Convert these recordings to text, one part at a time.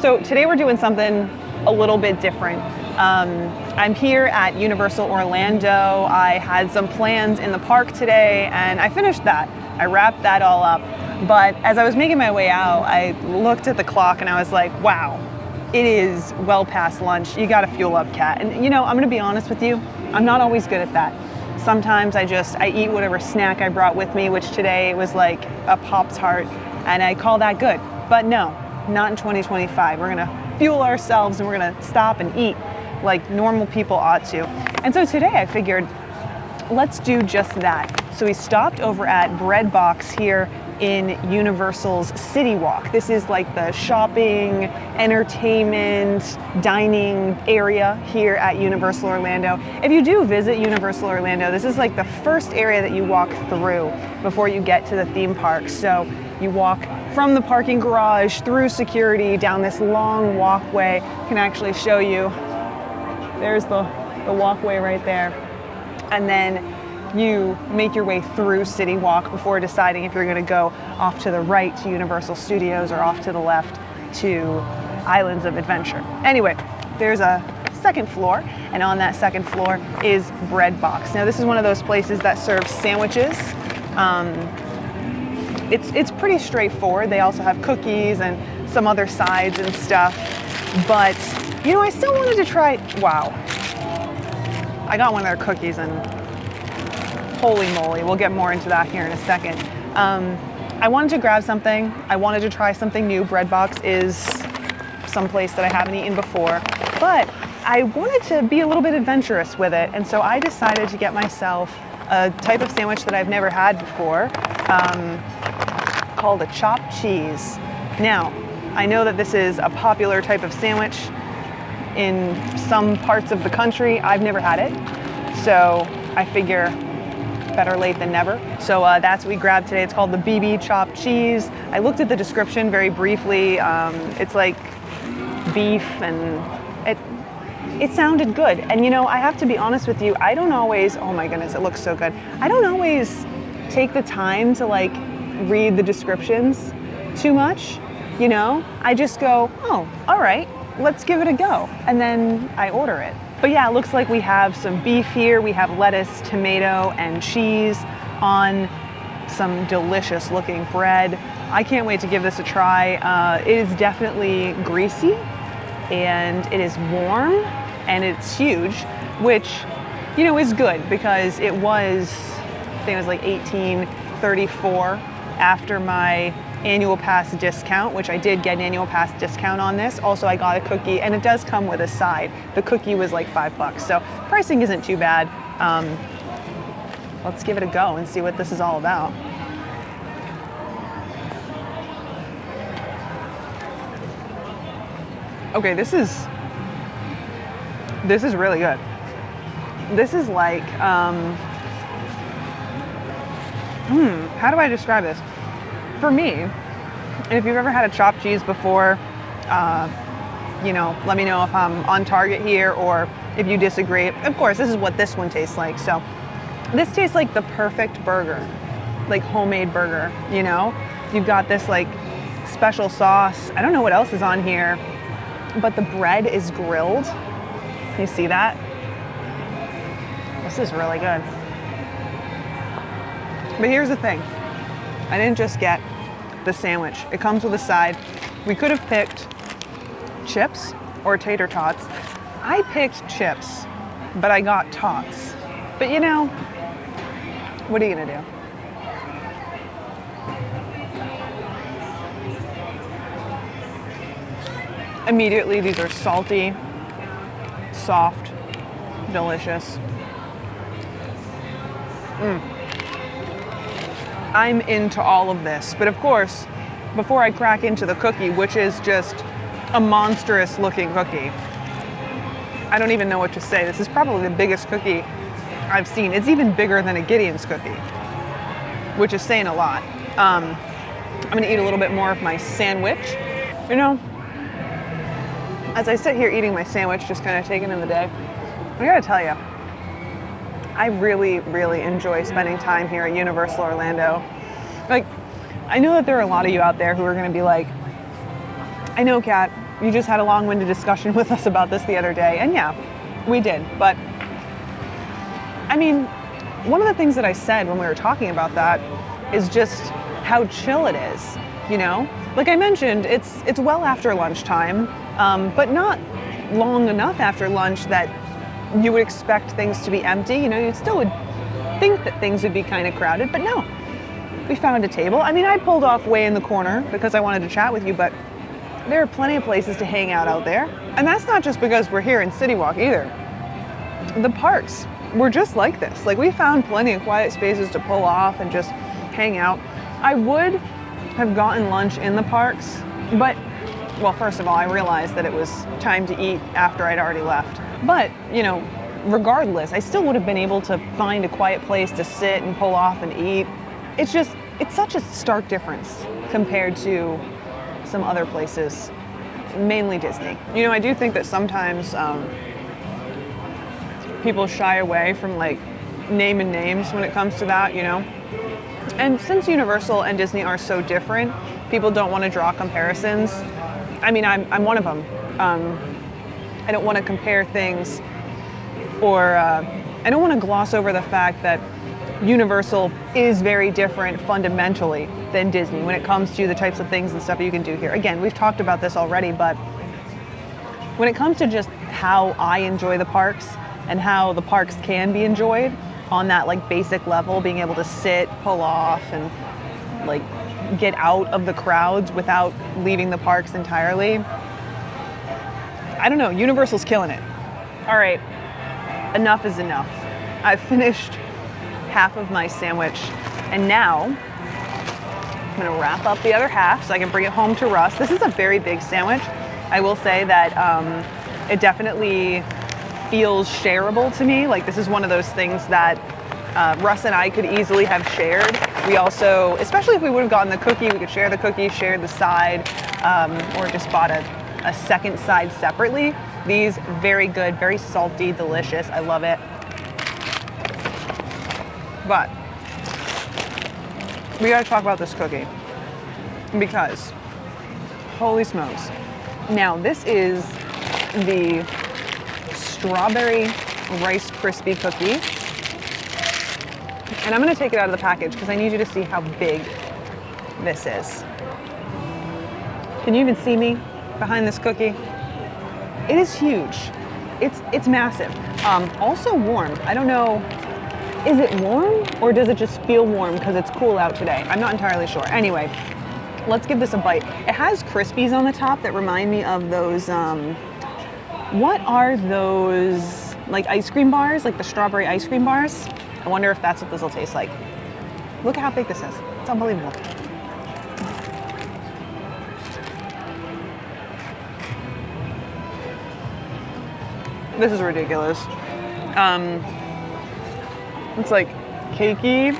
So today we're doing something a little bit different. I'm here at Universal Orlando. I had some plans in the park today and I finished that. I wrapped that all up. But as I was making my way out, I looked at the clock and I was like, wow, it is well past lunch. You gotta fuel up, Kat. And you know, I'm gonna be honest with you, I'm not always good at that. Sometimes I eat whatever snack I brought with me, which today was like a Pop-Tart, and I call that good. But no, not in 2025. We're gonna fuel ourselves and we're gonna stop and eat like normal people ought to. And so today I figured, let's do just that. So we stopped over at Bread Box here in Universal's CityWalk. This is like the shopping, entertainment, dining area here at Universal Orlando. If you do visit Universal Orlando, this is like the first area that you walk through before you get to the theme park. So you walk from the parking garage through security down this long walkway. I can actually show you. There's the walkway right there. And then you make your way through CityWalk before deciding if you're going to go off to the right to Universal Studios or off to the left to Islands of Adventure. Anyway, there's a second floor, and on that second floor is Bread Box. Now this is one of those places that serves sandwiches. It's pretty straightforward. They also have cookies and some other sides and stuff. But, you know, I still wanted to try, wow. I got one of their cookies and holy moly, we'll get more into that here in a second. I wanted to grab something. I wanted to try something new. Bread Box is someplace that I haven't eaten before, but I wanted to be a little bit adventurous with it. And so I decided to get myself a type of sandwich that I've never had before, called a chopped cheese. Now, I know that this is a popular type of sandwich in some parts of the country. I've never had it, so I figure better late than never. So that's what we grabbed today. It's called the BB chopped cheese. I looked at the description very briefly. It's like beef, and it sounded good. And you know, I have to be honest with you, I don't always, oh my goodness, it looks so good. I don't always take the time to like read the descriptions too much, you know? I just go, oh, all right, let's give it a go. And then I order it. But yeah, it looks like we have some beef here. We have lettuce, tomato, and cheese on some delicious looking bread. I can't wait to give this a try. It is definitely greasy, and it is warm, and it's huge, which, you know, is good because it was, I think it was like $18.34 after my annual pass discount, which I did get an annual pass discount on this. Also, I got a cookie, and it does come with a side. The cookie was like $5, so pricing isn't too bad. Let's give it a go and see what this is all about. Okay, this is really good. This is like, how do I describe this? For me, and if you've ever had a chopped cheese before, you know, let me know if I'm on target here or if you disagree. Of course, this is what this one tastes like. So this tastes like the perfect burger, like homemade burger, you know? You've got this like special sauce. I don't know what else is on here, but the bread is grilled. You see that? This is really good. But here's the thing. I didn't just get the sandwich. It comes with a side. We could have picked chips or tater tots. I picked chips, but I got tots. But you know, what are you gonna do? Immediately, these are salty, soft, delicious. I'm into all of this, but of course, before I crack into the cookie, which is just a monstrous looking cookie, I don't even know what to say. This is probably the biggest cookie I've seen. It's even bigger than a Gideon's cookie, which is saying a lot. I'm gonna eat a little bit more of my sandwich. You know, as I sit here eating my sandwich, just kind of taking in the day, I gotta tell you, I really, really enjoy spending time here at Universal Orlando. Like, I know that there are a lot of you out there who are gonna be like, I know, Kat, you just had a long-winded discussion with us about this the other day. And yeah, we did. But I mean, one of the things that I said when we were talking about that is just how chill it is, you know? Like I mentioned, it's well after lunchtime, but not long enough after lunch that you would expect things to be empty. You know, you still would think that things would be kind of crowded, but no. We found a table. I mean, I pulled off way in the corner because I wanted to chat with you, but there are plenty of places to hang out there. And that's not just because we're here in CityWalk either. The parks were just like this. Like, we found plenty of quiet spaces to pull off and just hang out. I would have gotten lunch in the parks, but, well, first of all, I realized that it was time to eat after I'd already left. But, you know, regardless, I still would have been able to find a quiet place to sit and pull off and eat. It's such a stark difference compared to some other places, mainly Disney. You know, I do think that sometimes people shy away from like naming names when it comes to that, you know? And since Universal and Disney are so different, people don't want to draw comparisons. I mean, I'm one of them. I don't want to compare things, or I don't want to gloss over the fact that Universal is very different fundamentally than Disney when it comes to the types of things and stuff you can do here. Again, we've talked about this already, but when it comes to just how I enjoy the parks and how the parks can be enjoyed on that like basic level, being able to sit, pull off, and like get out of the crowds without leaving the parks entirely. I don't know, Universal's killing it. All right, enough is enough. I've finished half of my sandwich, and now I'm gonna wrap up the other half so I can bring it home to Russ. This is a very big sandwich. I will say that it definitely feels shareable to me. Like, this is one of those things that Russ and I could easily have shared. We also, especially if we would have gotten the cookie, we could share the cookie, share the side, or just bought a second side separately. These, very good, very salty, delicious. I love it. But we gotta talk about this cookie because holy smokes. Now, this is the strawberry Rice Krispie cookie. And I'm gonna take it out of the package because I need you to see how big this is. Can you even see me behind this cookie? It is huge. It's massive. Also warm. I don't know, is it warm or does it just feel warm because it's cool out today? I'm not entirely sure. Anyway, let's give this a bite. It has Crispies on the top that remind me of those, what are those, like ice cream bars, like the strawberry ice cream bars? I wonder if that's what this will taste like. Look at how big this is. It's unbelievable. This is ridiculous. It's like cakey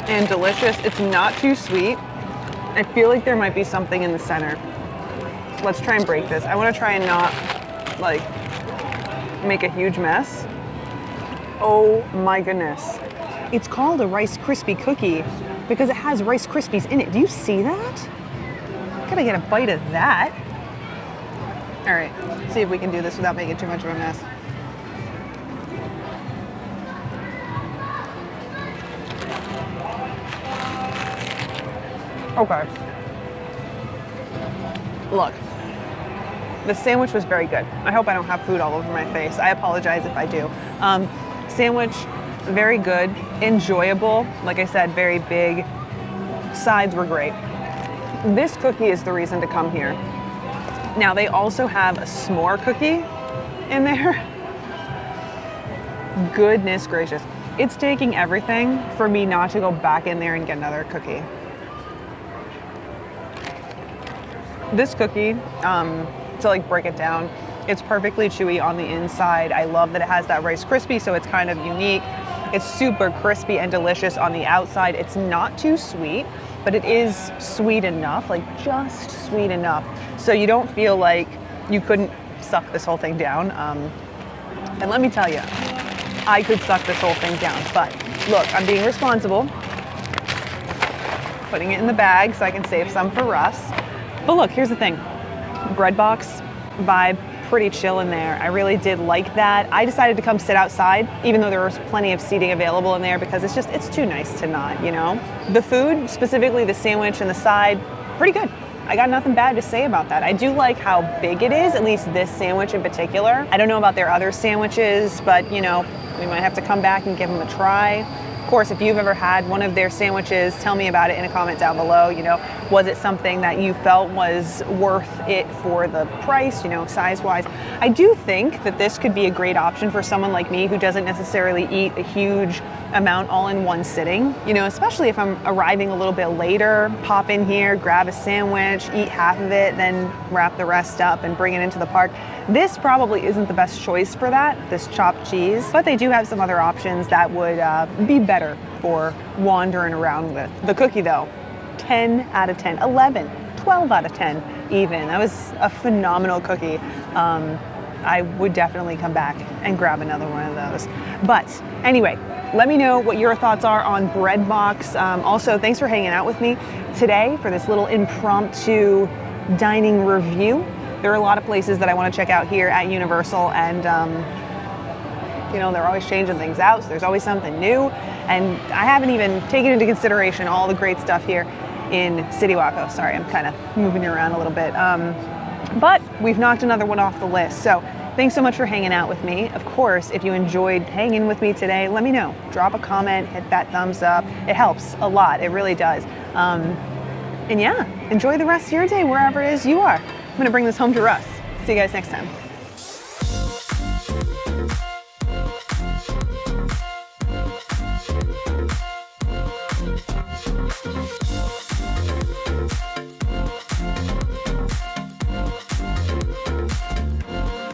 and delicious. It's not too sweet. I feel like there might be something in the center. Let's try and break this. I want to try and not like make a huge mess. Oh my goodness. It's called a Rice Krispie cookie because it has Rice Krispies in it. Do you see that? Gotta get a bite of that. All right, see if we can do this without making too much of a mess. Okay. Look, the sandwich was very good. I hope I don't have food all over my face. I apologize if I do. Sandwich, very good, enjoyable. Like I said, very big. Sides were great. This cookie is the reason to come here. Now, they also have a s'more cookie in there. Goodness gracious. It's taking everything for me not to go back in there and get another cookie. This cookie, to like break it down, it's perfectly chewy on the inside. I love that it has that Rice Krispie, so it's kind of unique. It's super crispy and delicious on the outside. It's not too sweet, but it is sweet enough, like just sweet enough, so you don't feel like you couldn't suck this whole thing down. And let me tell you, I could suck this whole thing down, but look, I'm being responsible, putting it in the bag so I can save some for Russ. But look, here's the thing. bread box vibe, pretty chill in there. I really did like that. I decided to come sit outside, even though there was plenty of seating available in there, because it's too nice to not, you know? The food, specifically the sandwich and the side, pretty good. I got nothing bad to say about that. I do like how big it is, at least this sandwich in particular. I don't know about their other sandwiches, but you know, we might have to come back and give them a try. Of course, if you've ever had one of their sandwiches, tell me about it in a comment down below. You know, was it something that you felt was worth it for the price, you know, size-wise? I do think that this could be a great option for someone like me who doesn't necessarily eat a huge amount all in one sitting, you know, especially if I'm arriving a little bit later, pop in here, grab a sandwich, eat half of it, then wrap the rest up and bring it into the park. This probably isn't the best choice for that, this chopped cheese, but they do have some other options that would be better for wandering around with. The cookie though, 10 out of 10, 11, 12 out of 10 even. That was a phenomenal cookie. I would definitely come back and grab another one of those. But anyway, let me know what your thoughts are on Breadbox. Also, thanks for hanging out with me today for this little impromptu dining review. There are a lot of places that I want to check out here at Universal, and you know, they're always changing things out, so there's always something new. And I haven't even taken into consideration all the great stuff here in CityWalk. Oh, sorry, I'm kind of moving you around a little bit. But we've knocked another one off the list. So thanks so much for hanging out with me. Of course, if you enjoyed hanging with me today, let me know. Drop a comment, hit that thumbs up. It helps a lot, it really does. And yeah, enjoy the rest of your day wherever it is you are. I'm gonna bring this home to Russ. See you guys next time.